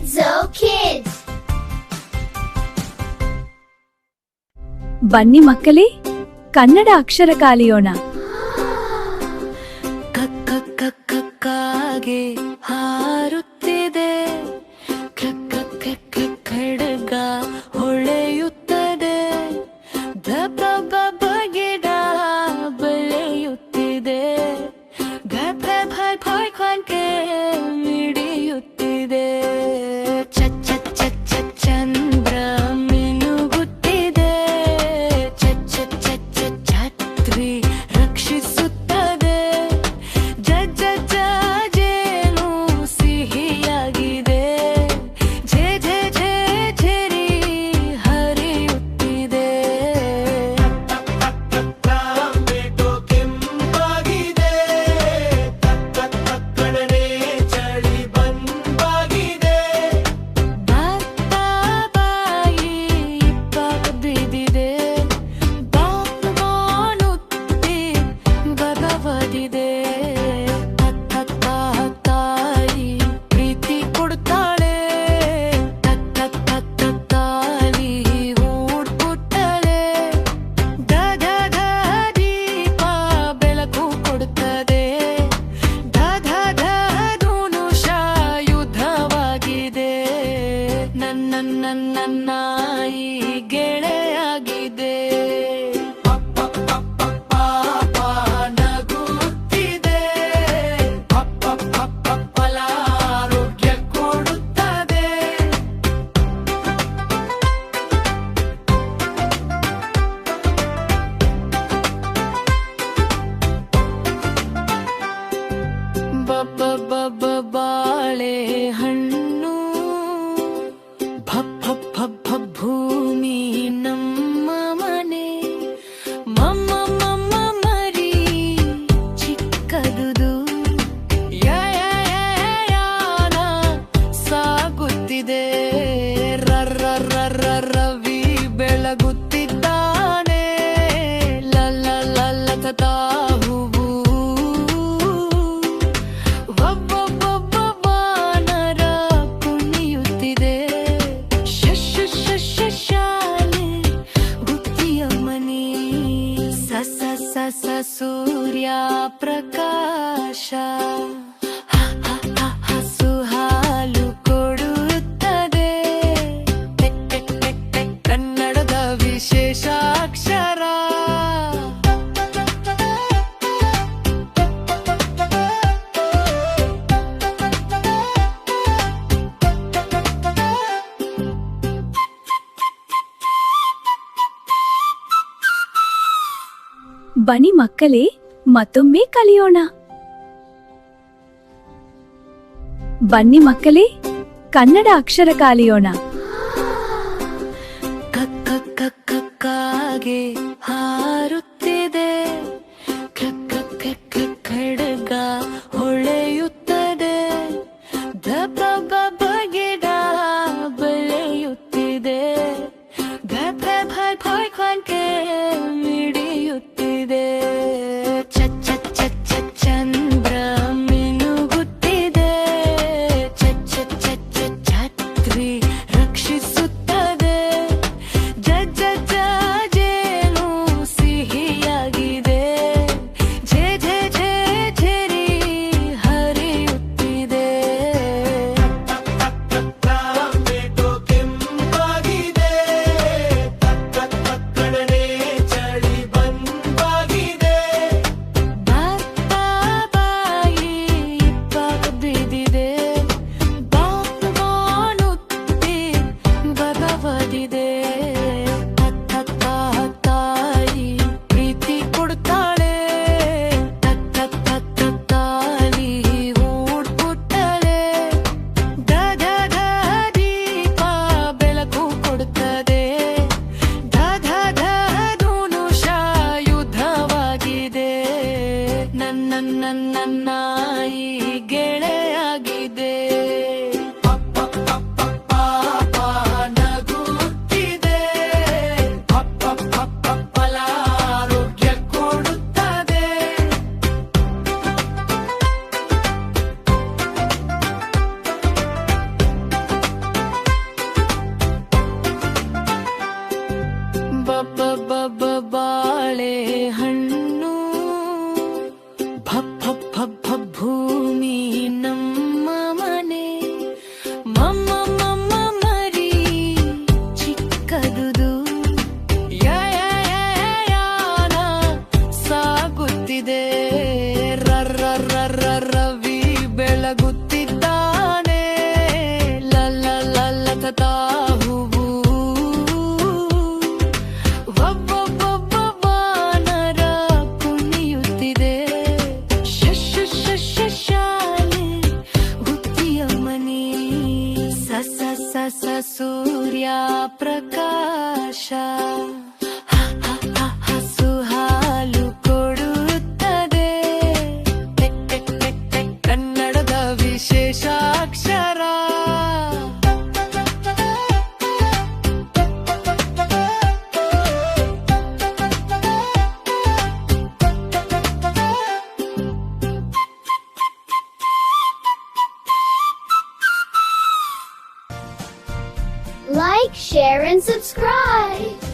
Kidzo Kids. ಬನ್ನಿ ಮಕ್ಕಳೇ, ಕನ್ನಡ ಅಕ್ಷರ ಕಲಿಯೋಣ. ಕಕ್ಕಾಗೆ ಹಾರುತ್ತಿದೆ, ಖಡ್ಗ ಹೊಳೆಯುತ್ತದೆ, ಗಿಡ ಬೆಳೆಯುತ್ತಿದೆ, ಗೆ ಮಿಡಿಯುತ್ತಿದೆ, ಚಂದ್ರ ಮಿನುಗುತ್ತಿದೆ, ಛತ್ರಿ ರಕ್ಷಿಸುತ್ತದೆ, ಜೇನು ಸಿಹಿಯಾಗಿದೆ, ಝರಿ ಹರಿಯುತ್ತಿದೆ, ಕೆಂಪಾಗಿದೆ, ಕಡನೆ ಚಳಿ ಬಂದಾಗಿದೆ, ಬಾಯಿ ಬಿದ್ದಿದೆ, ಬಾನುತ್ತಿ ಬಗವದಿದೆ, ತಾಯಿ ಪ್ರೀತಿ ಕೊಡ್ತಾಳೆ, ತಾಲಿ ಹೂಡ್ಕೊಡ್ತಾಳೆ, ದೀಪ ಬೆಳಕು ಕೊಡುತ್ತದೆ, ಧನುಷ ಯುದ್ಧವಾಗಿದೆ, ನನ್ನ ಈ ಗೆಳೆಯಾಗಿದೆ, ಪಾಪ ನಗುತ್ತಿದೆ, ಫಲ ಆರೋಗ್ಯ ಕೊಡುತ್ತದೆ, ಬಾಳೆ ಹಣ್ಣು, ಭೂಮಿ ನಮ್ಮ ಮನೆ, ಮಮ್ಮ ಮರಿ ಚಿಕ್ಕದುದು, ಯಾನ ಸಾಗುತ್ತಿದೆ, ರವಿ ಬೆಳಗುತ್ತಿದ್ದಾನೆ, ಲತಾ ಹೂವು, ವಾನರ ಕುಣಿಯುತ್ತಿದೆ, ಶಾಲೆ ಬುದ್ಧಿಯ ಮನೆ, ಸೂರ್ಯ ಪ್ರಕಾಶ, ಹಸು ಹಾಲು ಕೊಡುತ್ತದೆ, ಕನ್ನಡದ ವಿಶೇಷ ಅಕ್ಷರ, ಬನ್ನಿ ಮಕ್ಕಳೇ, ಮತ್ತೊಮ್ಮೆ ಕಲಿಯೋಣ. ಬನ್ನಿ ಮಕ್ಕಳೇ, ಕನ್ನಡ ಅಕ್ಷರ ಕಲಿಯೋಣ. ಕಕ್ಕಾಗೆ ಹಾರುತ್ತಿದೆ, ಖಡ್ಗ ಹೊಳೆಯುತ್ತದೆ, ಗಿಡ ಬೆಳೆಯುತ್ತಿದೆ, ಗೆ ಮಿಡಿಯುತ್ತಿದೆ, ಚಂದ್ರ ಮಿನುಗುತ್ತಿದೆ, ಛತ್ರಿ ರಕ್ಷಿಸುತ್ತದೆ, ಜೇನು ಸಿಹಿಯಾಗಿದೆ, ಝರಿ ಹರಿಯುತ್ತಿದೆ. ಹೊಸ ಸೂರ್ಯ ಪ್ರಕಾಶ ಹಸು ಹಾಲು ಕೊಡುತ್ತದೆ ಕನ್ನಡದ ವಿಶೇಷ ಅಕ್ಷರ Like, share, and subscribe.